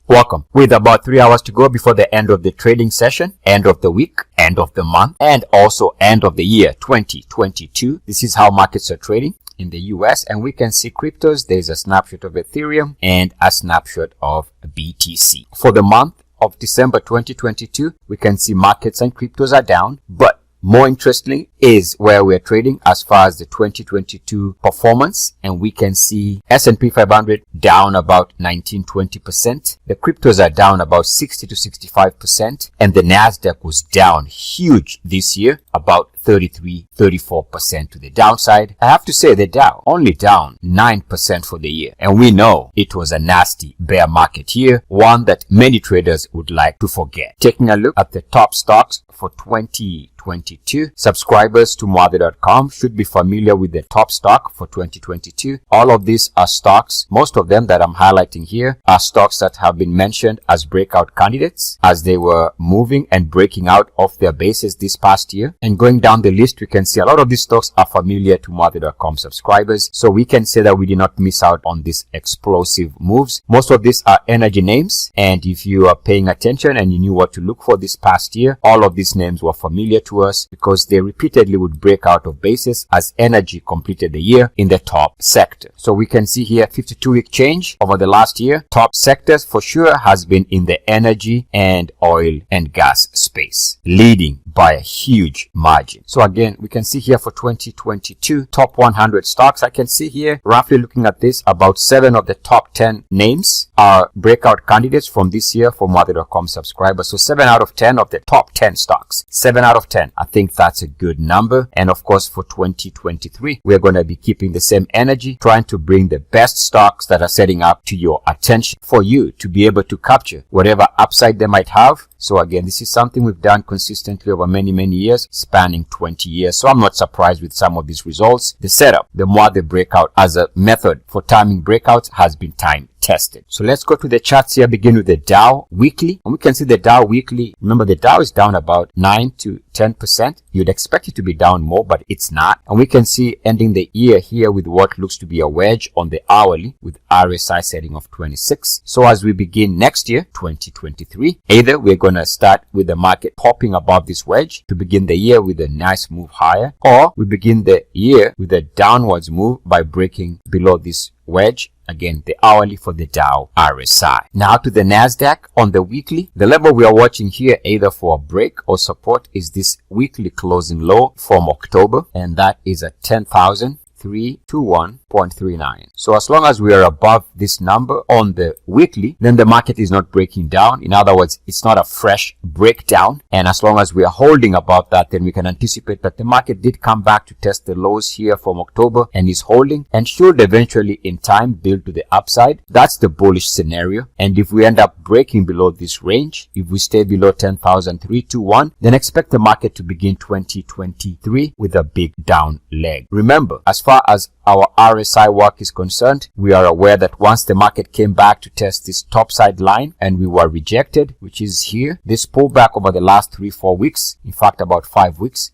Welcome. With about 3 hours to go before the end of the trading session, end of the week, end of the month, and also end of the year 2022, this is how markets are trading in the US, and we can see cryptos. There's a snapshot of Ethereum and a snapshot of BTC. For the month of December 2022, we can see markets and cryptos are down, but more interestingly is where we're trading as far as the 2022 performance, and we can see S&P 500 down about 19-20%. The cryptos are down about 60 to 65%, and the Nasdaq was down huge this year, about 33-34% to the downside. I have to say the Dow only down 9% for the year, and we know it was a nasty bear market year, one that many traders would like to forget. Taking a look at the top stocks for 2022, subscribers to Muadhi.com should be familiar with the top stock for 2022. All of these are stocks, most of them that I'm highlighting here are stocks that have been mentioned as breakout candidates as they were moving and breaking out of their bases this past year. And going down the list, we can see a lot of these stocks are familiar to Muadhi.com subscribers, so we can say that we did not miss out on these explosive moves. Most of these are energy names, and if you are paying attention and you knew what to look for this past year, all of these names were familiar to us because they repeatedly would break out of bases as energy completed the year in the top sector. So we can see here 52-week change over the last year. Top sectors for sure has been in the energy and oil and gas space, leading by a huge margin. So again, we can see here for 2022, top 100 stocks. I can see here, roughly looking at this, about 7 of the top 10 names are breakout candidates from this year for Muadhi.com subscribers. So 7 out of 10 of the top 10 stocks. 7 out of 10. I think that's a good number. And of course, for 2023, we're going to be keeping the same energy, trying to bring the best stocks that are setting up to your attention for you to be able to capture whatever upside they might have. So again, this is something we've done consistently over many years, spanning 20 years. So I'm not surprised with some of these results. The setup, the Muadhi breakout as a method for timing breakouts has been time tested. So let's go to the charts here, begin with the Dow weekly. And we can see the Dow weekly. Remember, the Dow is down about 9 to 10%. You'd expect it to be down more, but it's not. And we can see ending the year here with what looks to be a wedge on the hourly with RSI setting of 26. So as we begin next year, 2023, either we're going to start with the market popping above this wedge to begin the year with a nice move higher, or we begin the year with a downwards move by breaking below this wedge. Again, the hourly for the Dow RSI. Now to the Nasdaq on the weekly. The level we are watching here either for a break or support is this weekly closing low from October, and that is at 10,321.39. So as long as we are above this number on the weekly, then the market is not breaking down. In other words, it's not a fresh breakdown. And as long as we are holding above that, then we can anticipate that the market did come back to test the lows here from October and is holding and should eventually in time build to the upside. That's the bullish scenario. And if we end up breaking below this range, if we stay below 10,321, then expect the market to begin 2023 with a big down leg. Remember, as far as our RSI work is concerned, we are aware that once the market came back to test this topside line and we were rejected, which is here, this pullback over the last 3-4 weeks, in fact about 4 weeks,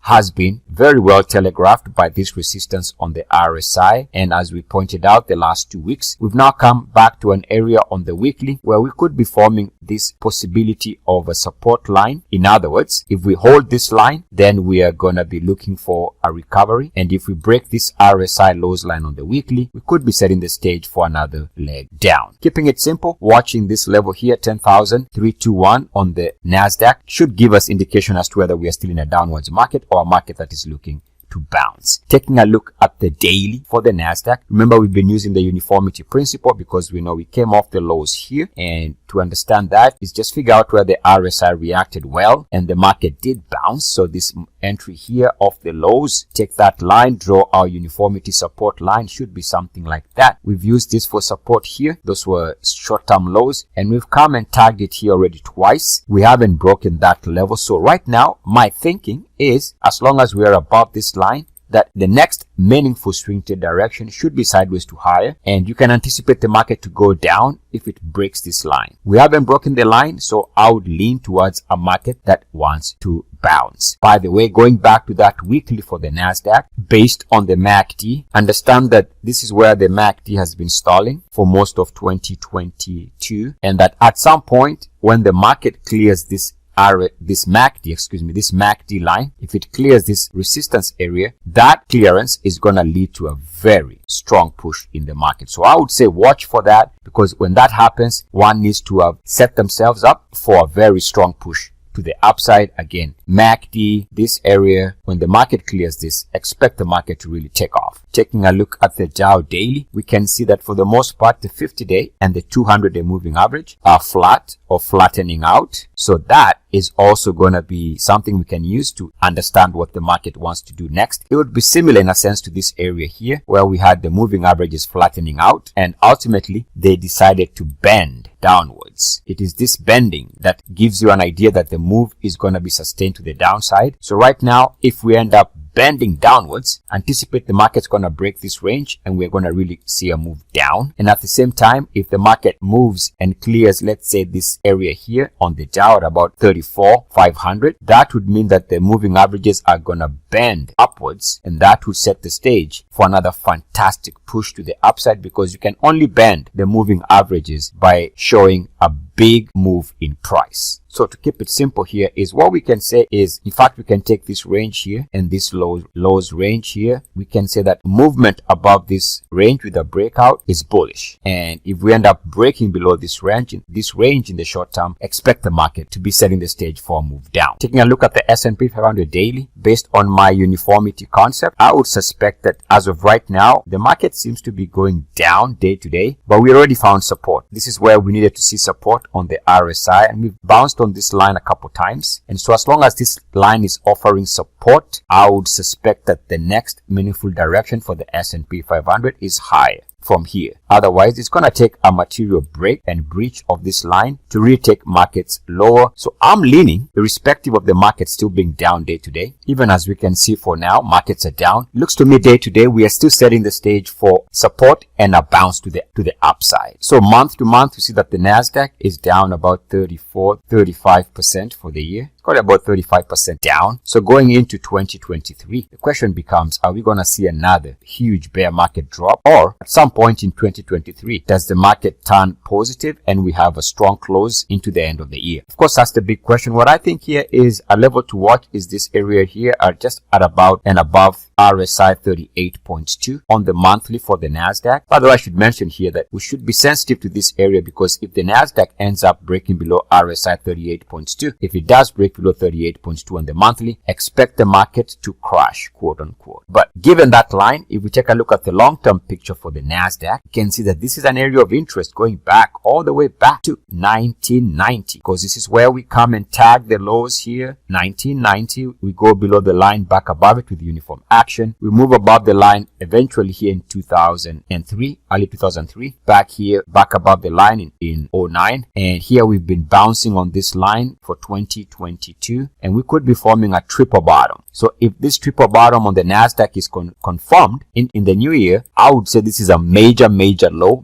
has been very well telegraphed by this resistance on the RSI. And as we pointed out the last 2 weeks, we've now come back to an area on the weekly where we could be forming this possibility of a support line. In other words, if we hold this line, then we are going to be looking for a recovery. And if we break this RSI lows line on the weekly, we could be setting the stage for another leg down. Keeping it simple, watching this level here, 10,321 on the Nasdaq, should give us indication as to whether we are still in a downwards market or a market that is looking to bounce. Taking a look at the daily for the Nasdaq. Remember, we've been using the uniformity principle because we know we came off the lows here, and to understand that is just figure out where the RSI reacted well and the market did bounce. So this entry here off the lows, take that line, draw our uniformity support line, should be something like that. We've used this for support here. Those were short-term lows, and we've come and tagged it here already twice. We haven't broken that level. So right now, my thinking is as long as we are above this line, that the next meaningful swing trade direction should be sideways to higher, and you can anticipate the market to go down if it breaks this line. We haven't broken the line, so I would lean towards a market that wants to bounce. By the way, going back to that weekly for the Nasdaq, based on the MACD, understand that this is where the MACD has been stalling for most of 2022, and that at some point when the market clears this MACD line, if it clears this resistance area, that clearance is going to lead to a very strong push in the market. So I would say watch for that, because when that happens, one needs to have set themselves up for a very strong push to the upside. Again, MACD, this area, when the market clears this, expect the market to really take off. Taking a look at the Dow daily, we can see that for the most part, the 50-day and the 200-day moving average are flat or flattening out. So that is also going to be something we can use to understand what the market wants to do next. It would be similar in a sense to this area here, where we had the moving averages flattening out, and ultimately they decided to bend downwards. It is this bending that gives you an idea that the move is going to be sustained to the downside. So right now, if we end up bending downwards, anticipate the market's going to break this range and we're going to really see a move down. And at the same time, if the market moves and clears, let's say this area here on the Dow at about 34,500, that would mean that the moving averages are going to bend upwards, and that would set the stage for another fantastic push to the upside, because you can only bend the moving averages by showing a big move in price. So to keep it simple here is what we can say is, in fact, we can take this range here and this lows range here. We can say that movement above this range with a breakout is bullish. And if we end up breaking below this range in the short term, expect the market to be setting the stage for a move down. Taking a look at the S&P 500 daily, based on my uniformity concept, I would suspect that as of right now, the market seems to be going down day to day, but we already found support. This is where we needed to see support on the RSI, and we've bounced on this line a couple times. And so as long as this line is offering support, I would suspect that the next meaningful direction for the S&P 500 is higher from here. Otherwise, it's going to take a material break and breach of this line to really take markets lower. So I'm leaning, irrespective of the market still being down day to day. Even as we can see for now, markets are down. It looks to me day to day, we are still setting the stage for support and a bounce to the upside. So month to month, we see that the Nasdaq is down about 35% for the year. It's got about 35% down. So going into 2023, the question becomes, are we going to see another huge bear market drop? Or at some point in 2023, does the market turn positive and we have a strong close into the end of the year? Of course, that's the big question. What I think here is a level to watch is this area here, are just at about and above RSI 38.2 on the monthly for the Nasdaq. By the way, I should mention here that we should be sensitive to this area, because if the Nasdaq ends up breaking below RSI 38.2, if it does break below 38.2 on the monthly, expect the market to crash, quote unquote. But given that line, if we take a look at the long-term picture for the Nasdaq, you can see that this is an area of interest going back all the way back to 1990, because this is where we come and tag the lows here. 1990, we go below the line, back above it with uniform action. We move above the line eventually here in 2003, early 2003, back here, back above the line in 09. And here we've been bouncing on this line for 2022, and we could be forming a triple bottom. So if this triple bottom on the Nasdaq is confirmed in the new year, I would say this is a major low,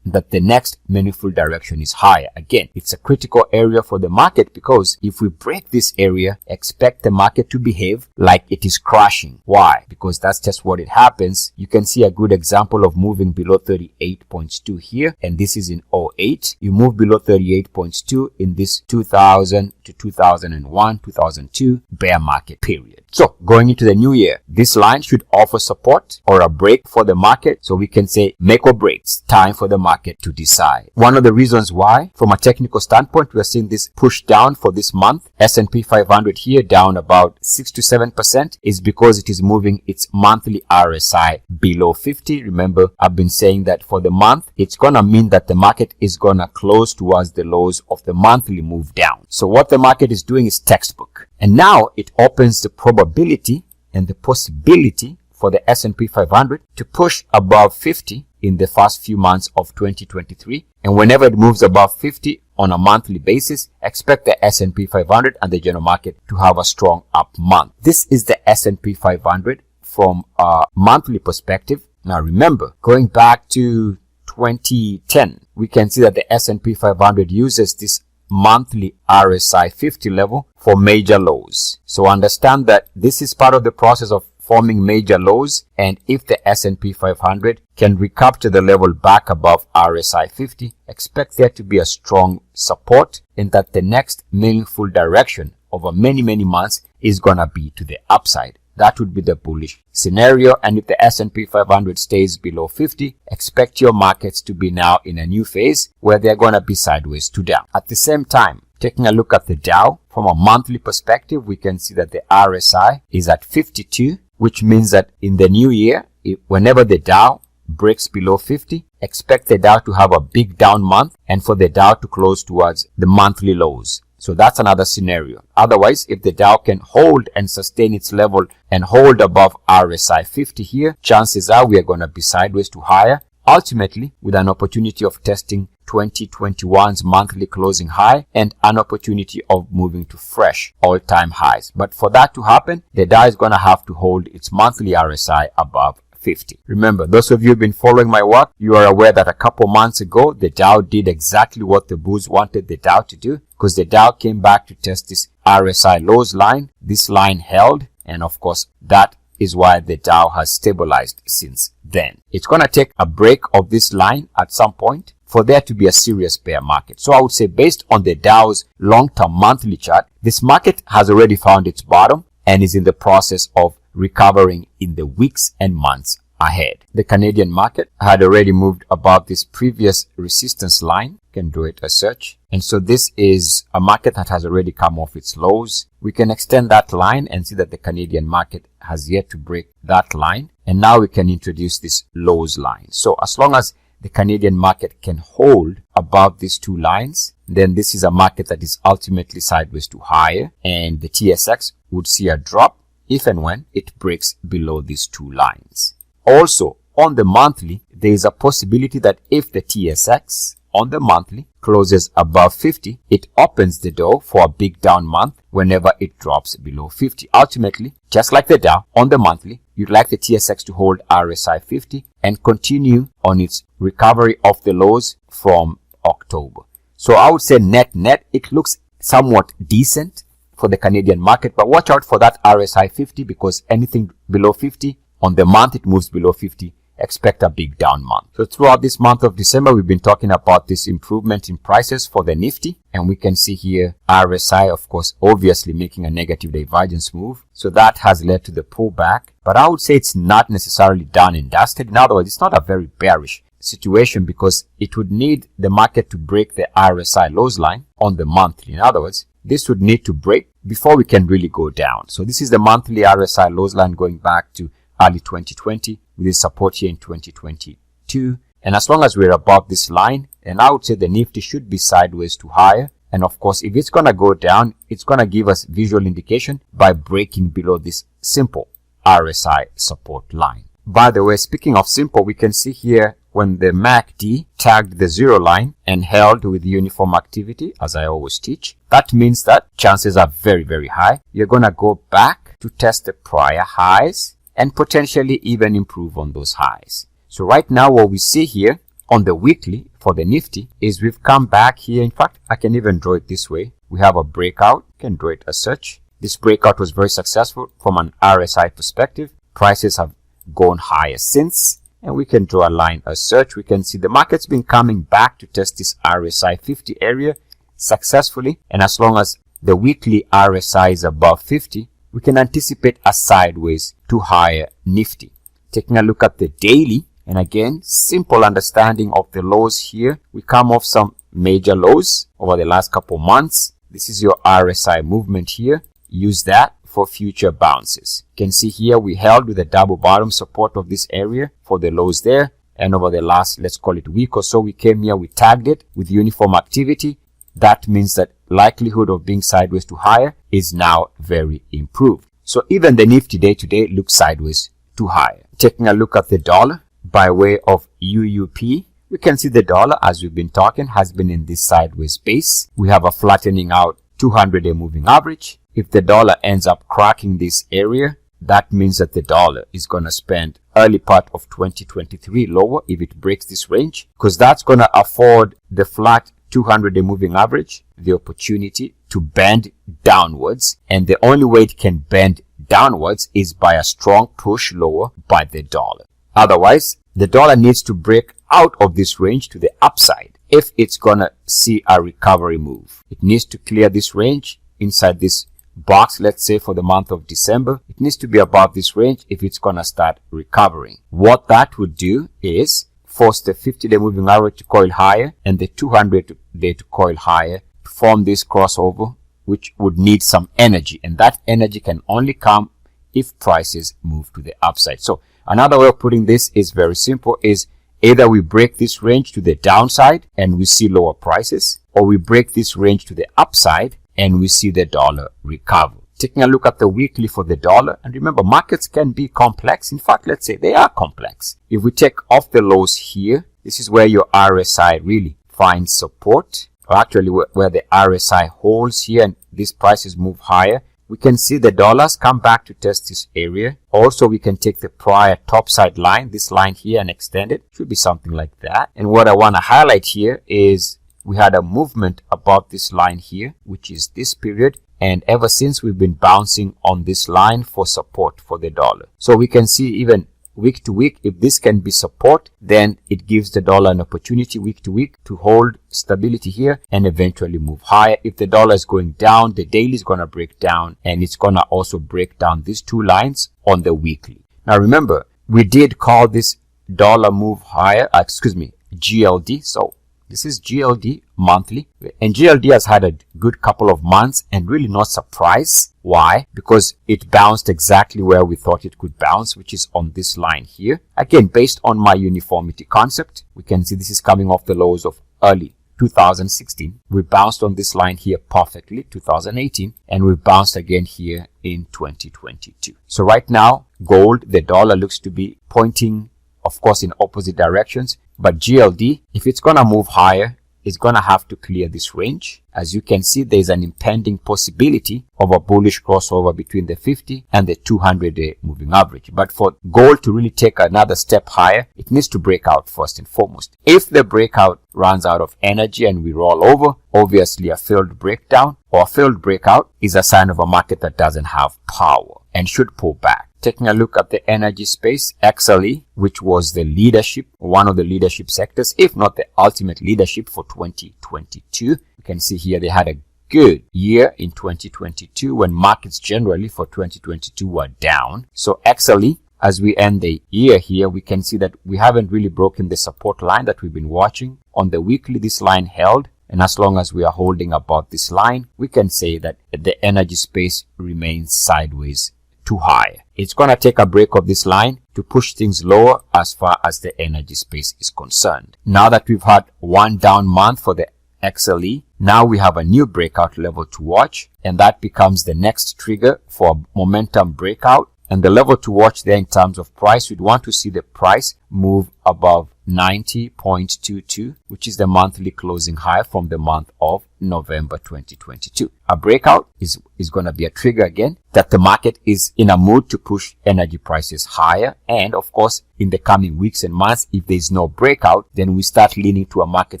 that the next meaningful direction is higher. Again, it's a critical area for the market, because if we break this area, expect the market to behave like it is crashing. Why? Because that's just what it happens. You can see a good example of moving below 38.2 here, and this is in 08. You move below 38.2 in this 2000 to 2001, 2002 bear market period. So going into the new year, this line should offer support or a break for the market. So we can say make or break. It's time for the market to decide. One of the reasons why, from a technical standpoint, we are seeing this push down for this month, S&P 500 here down about 6 to 7%, is because it is moving its monthly RSI below 50. Remember, I've been saying that for the month, it's going to mean that the market is going to close towards the lows of the monthly move down. So what the market is doing is textbook. And now it opens the probability and the possibility for the S&P 500 to push above 50 in the first few months of 2023. And whenever it moves above 50 on a monthly basis, expect the S&P 500 and the general market to have a strong up month. This is the S&P 500 from a monthly perspective. Now remember, going back to 2010, we can see that the S&P 500 uses this monthly RSI 50 level for major lows. So understand that this is part of the process of forming major lows, and if the S&P 500 can recapture the level back above RSI 50, expect there to be a strong support, and that the next meaningful direction over many months is gonna be to the upside. That would be the bullish scenario. And if the S&P 500 stays below 50, expect your markets to be now in a new phase where they're going to be sideways to down. At the same time, taking a look at the Dow from a monthly perspective, we can see that the RSI is at 52, which means that in the new year, whenever the Dow breaks below 50, expect the Dow to have a big down month and for the Dow to close towards the monthly lows. So that's another scenario. Otherwise, if the Dow can hold and sustain its level and hold above RSI 50 here, chances are we are going to be sideways to higher, ultimately with an opportunity of testing 2021's monthly closing high and an opportunity of moving to fresh all-time highs. But for that to happen, the Dow is going to have to hold its monthly RSI above 50. Remember, those of you who've been following my work, you are aware that a couple months ago, the Dow did exactly what the bulls wanted the Dow to do, because the Dow came back to test this RSI lows line. This line held, and of course, that is why the Dow has stabilized since then. It's going to take a break of this line at some point for there to be a serious bear market. So I would say, based on the Dow's long-term monthly chart, this market has already found its bottom and is in the process of recovering in the weeks and months ahead. The Canadian market had already moved above this previous resistance line. You can do it a search. And so this is a market that has already come off its lows. We can extend that line and see that the Canadian market has yet to break that line. And now we can introduce this lows line. So as long as the Canadian market can hold above these two lines, then this is a market that is ultimately sideways to higher, and the TSX would see a drop if and when it breaks below these two lines. Also, on the monthly, there is a possibility that if the TSX on the monthly closes above 50, it opens the door for a big down month whenever it drops below 50. Ultimately, just like the Dow on the monthly, you'd like the TSX to hold RSI 50 and continue on its recovery of the lows from October. So I would say net, it looks somewhat decent for the Canadian market, but watch out for that RSI 50, because anything below 50 on the month, it moves below 50, expect a big down month. So throughout this month of December, we've been talking about this improvement in prices for the Nifty, and we can see here RSI, of course, obviously making a negative divergence move. So that has led to the pullback, but I would say it's not necessarily done and dusted. In other words, it's not a very bearish situation, because it would need the market to break the RSI lows line on the monthly. In other words, this would need to break before we can really go down. So this is the monthly RSI lows line going back to early 2020 with this support here in 2022. And as long as we're above this line, and I would say the Nifty should be sideways to higher. And of course, if it's going to go down, it's going to give us visual indication by breaking below this simple RSI support line. By the way, speaking of simple, we can see here when the MACD tagged the zero line and held with uniform activity, as I always teach, that means that chances are very high you're going to go back to test the prior highs and potentially even improve on those highs. So right now, what we see here on the weekly for the Nifty is we've come back here. In fact, I can even draw it this way. We have a breakout. You can draw it as such. This breakout was very successful from an RSI perspective. Prices have gone higher since, and we can draw a line as such. We can see the market's been coming back to test this RSI 50 area successfully, and as long as the weekly RSI is above 50, we can anticipate a sideways to higher Nifty. Taking a look at the daily, and again, simple understanding of the lows here. We come off some major lows over the last couple months. This is your RSI movement here. Use that for future bounces. You can see here we held with a double bottom support of this area for the lows there, and over the last, let's call it week or so, we came here, we tagged it with uniform activity. That means that likelihood of being sideways to higher is now very improved. So even the Nifty day to day looks sideways to higher. Taking a look at the dollar by way of UUP, we can see the dollar, as we've been talking, has been in this sideways base. We have a flattening out 200-day moving average. If the dollar ends up cracking this area, that means that the dollar is going to spend early part of 2023 lower if it breaks this range, because that's going to afford the flat 200-day moving average the opportunity to bend downwards, and the only way it can bend downwards is by a strong push lower by the dollar. Otherwise, the dollar needs to break out of this range to the upside if it's gonna see a recovery move. It needs to clear this range inside this box, let's say for the month of December. It needs to be above this range if it's gonna start recovering. What that would do is force the 50-day moving average to coil higher and the 200-day to coil higher to form this crossover, which would need some energy, and that energy can only come if prices move to the upside. So another way of putting this is very simple, is either we break this range to the downside and we see lower prices, or we break this range to the upside and we see the dollar recover. Taking a look at the weekly for the dollar, and remember, markets can be complex. In fact, let's say they are complex. If we take off the lows here, this is where your RSI really finds support, or actually where the RSI holds here and these prices move higher. We can see the dollars come back to test this area. Also, we can take the prior topside line, this line here, and extend it. Should be something like that. And what I want to highlight here is we had a movement above this line here, which is this period. And ever since, we've been bouncing on this line for support for the dollar. So we can see even week to week, if this can be support, then it gives the dollar an opportunity week to week to hold stability here and eventually move higher. If the dollar is going down, the daily is going to break down, and it's going to also break down these two lines on the weekly. Now remember, we did call this dollar move higher, GLD. So this is GLD monthly, and GLD has had a good couple of months and really not surprised. Why? Because it bounced exactly where we thought it could bounce, which is on this line here. Again, based on my uniformity concept, we can see this is coming off the lows of early 2016. We bounced on this line here perfectly, 2018, and we bounced again here in 2022. So right now, gold, the dollar looks to be pointing, of course, in opposite directions. But GLD, if it's going to move higher, it's going to have to clear this range. As you can see, there's an impending possibility of a bullish crossover between the 50 and the 200-day moving average. But for gold to really take another step higher, it needs to break out first and foremost. If the breakout runs out of energy and we roll over, obviously a failed breakdown or a failed breakout is a sign of a market that doesn't have power and should pull back. Taking a look at the energy space, XLE, which was the leadership, one of the leadership sectors, if not the ultimate leadership for 2022. You can see here they had a good year in 2022 when markets generally for 2022 were down. So XLE, as we end the year here, we can see that we haven't really broken the support line that we've been watching. On the weekly, this line held. And as long as we are holding above this line, we can say that the energy space remains sideways too high. It's going to take a break of this line to push things lower as far as the energy space is concerned. Now that we've had one down month for the XLE, now we have a new breakout level to watch, and that becomes the next trigger for a momentum breakout. And the level to watch there in terms of price, we'd want to see the price move above 90.22, which is the monthly closing high from the month of November 2022. A breakout is going to be a trigger again that the market is in a mood to push energy prices higher. And of course, in the coming weeks and months, if there's no breakout, then we start leaning to a market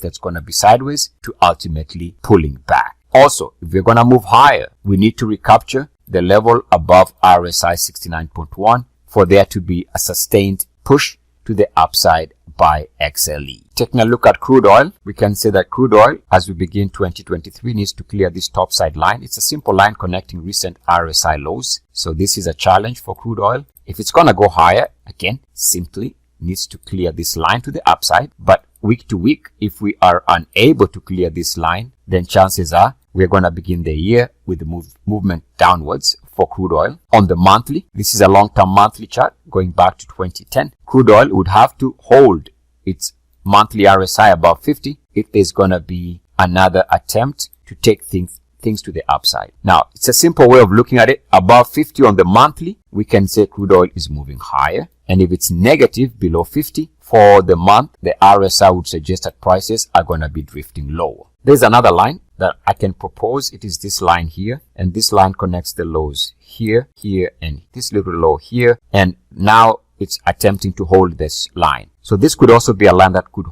that's going to be sideways to ultimately pulling back. Also, if we're going to move higher, we need to recapture the level above RSI 69.1 for there to be a sustained push to the upside by XLE. Taking a look at crude oil, we can say that crude oil, as we begin 2023, needs to clear this topside line. It's a simple line connecting recent RSI lows. So this is a challenge for crude oil. If it's going to go higher, again, simply needs to clear this line to the upside. But week to week, if we are unable to clear this line, then chances are we're going to begin the year with the movement downwards for crude oil. On the monthly, this is a long-term monthly chart going back to 2010. Crude oil would have to hold its monthly RSI above 50 if there's going to be another attempt to take things to the upside. Now, it's a simple way of looking at it. Above 50 on the monthly, we can say crude oil is moving higher. And if it's negative below 50 for the month, the RSI would suggest that prices are going to be drifting lower. There's another line that I can propose. It is this line here, and this line connects the lows here, here, and this little low here, and now it's attempting to hold this line. So this could also be a line that could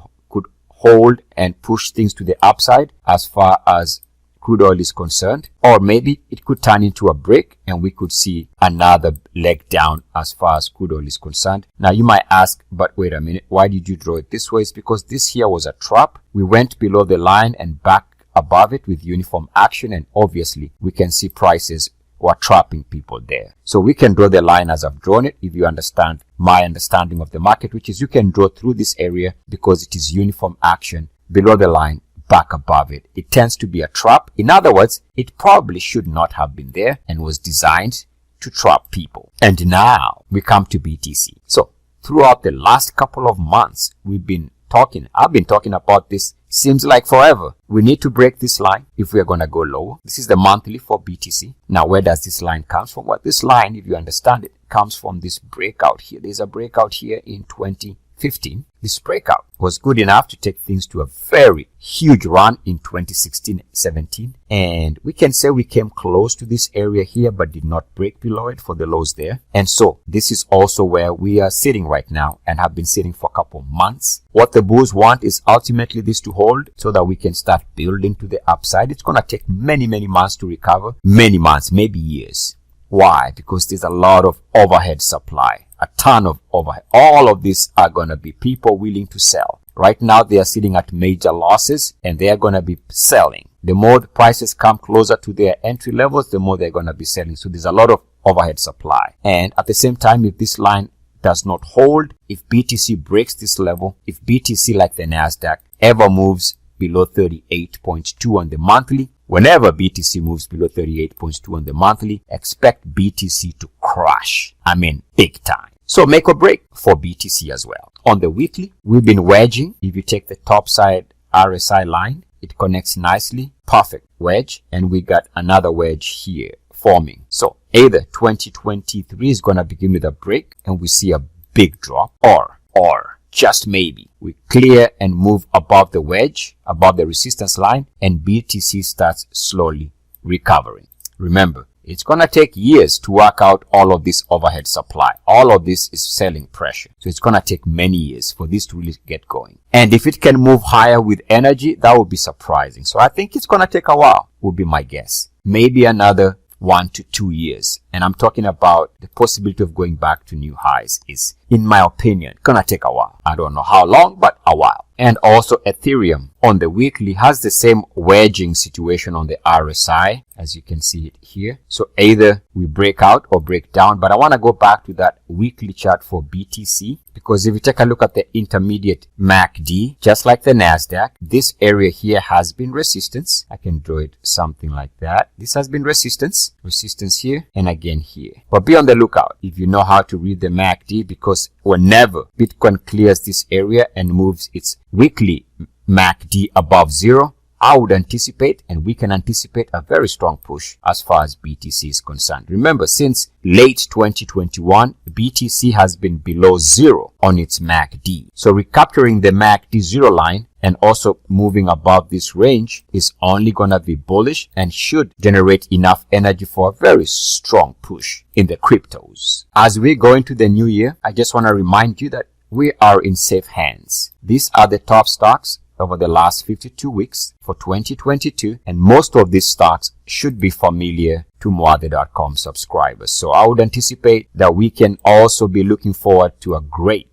hold and push things to the upside as far as crude oil is concerned, or maybe it could turn into a break and we could see another leg down as far as crude oil is concerned. Now you might ask, but wait a minute, why did you draw it this way? It's because this here was a trap. We went below the line and back above it with uniform action, and obviously we can see prices were trapping people there. So we can draw the line as I've drawn it, if you understand my understanding of the market, which is you can draw through this area because it is uniform action below the line, back above it. It tends to be a trap. In other words, it probably should not have been there and was designed to trap people. And now we come to BTC. So throughout the last couple of months, I've been talking about this. Seems like forever. We need to break this line if we are going to go lower. This is the monthly for BTC. Now, where does this line come from? Well, this line, if you understand it, comes from this breakout here. There's a breakout here in 2015. This breakout was good enough to take things to a very huge run in 2016-17. And we can say we came close to this area here, but did not break below it for the lows there. And so this is also where we are sitting right now and have been sitting for a couple of months. What the bulls want is ultimately this to hold so that we can start building to the upside. It's going to take many months to recover. Many months, maybe years. Why? Because there's a lot of overhead supply. A ton of overhead. All of these are going to be people willing to sell. Right now, they are sitting at major losses and they are going to be selling. The more the prices come closer to their entry levels, the more they're going to be selling. So there's a lot of overhead supply. And at the same time, if this line does not hold, if BTC breaks this level, if BTC, like the Nasdaq, ever moves below 38.2 on the monthly, whenever BTC moves below 38.2 on the monthly, expect BTC to crash. I mean, big time. So make or break for BTC as well. On the weekly, we've been wedging. If you take the top side RSI line, it connects nicely. Perfect wedge. And we got another wedge here forming. So either 2023 is going to begin with a break and we see a big drop, or just maybe we clear and move above the wedge, above the resistance line, and BTC starts slowly recovering. Remember, it's going to take years to work out all of this overhead supply. All of this is selling pressure. So it's going to take many years for this to really get going. And if it can move higher with energy, that would be surprising. So I think it's going to take a while, would be my guess. Maybe another 1 to 2 years. And I'm talking about the possibility of going back to new highs is, in my opinion, gonna take a while. I don't know how long, but a while. And also Ethereum on the weekly has the same wedging situation on the RSI, as you can see it here. So either we break out or break down, but I want to go back to that weekly chart for BTC, because if you take a look at the intermediate MACD, just like the Nasdaq, this area here has been resistance. I can draw it something like that. This has been resistance here, and again here. But be on the lookout if you know how to read the MACD, because whenever Bitcoin clears this area and moves its weekly MACD above zero, I would anticipate, and we can anticipate, a very strong push as far as BTC is concerned. Remember, since late 2021, BTC has been below zero on its MACD. So recapturing the MACD zero line and also moving above this range is only going to be bullish and should generate enough energy for a very strong push in the cryptos. As we go into the new year, I just want to remind you that we are in safe hands. These are the top stocks over the last 52 weeks for 2022, and most of these stocks should be familiar to Muade.com subscribers. So I would anticipate that we can also be looking forward to a great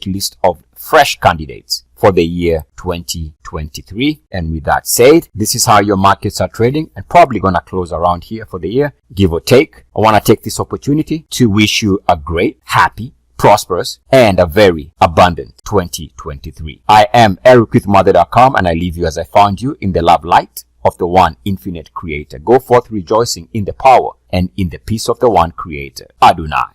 list of fresh candidates for the year 2023. And with that said, this is how your markets are trading, and probably gonna close around here for the year, give or take. I want to take this opportunity to wish you a great, happy, prosperous, and a very abundant 2023. I am Eric with Muade.com, and I leave you as I found you, in the love light of the one infinite creator. Go forth rejoicing in the power and in the peace of the one creator, Adonai.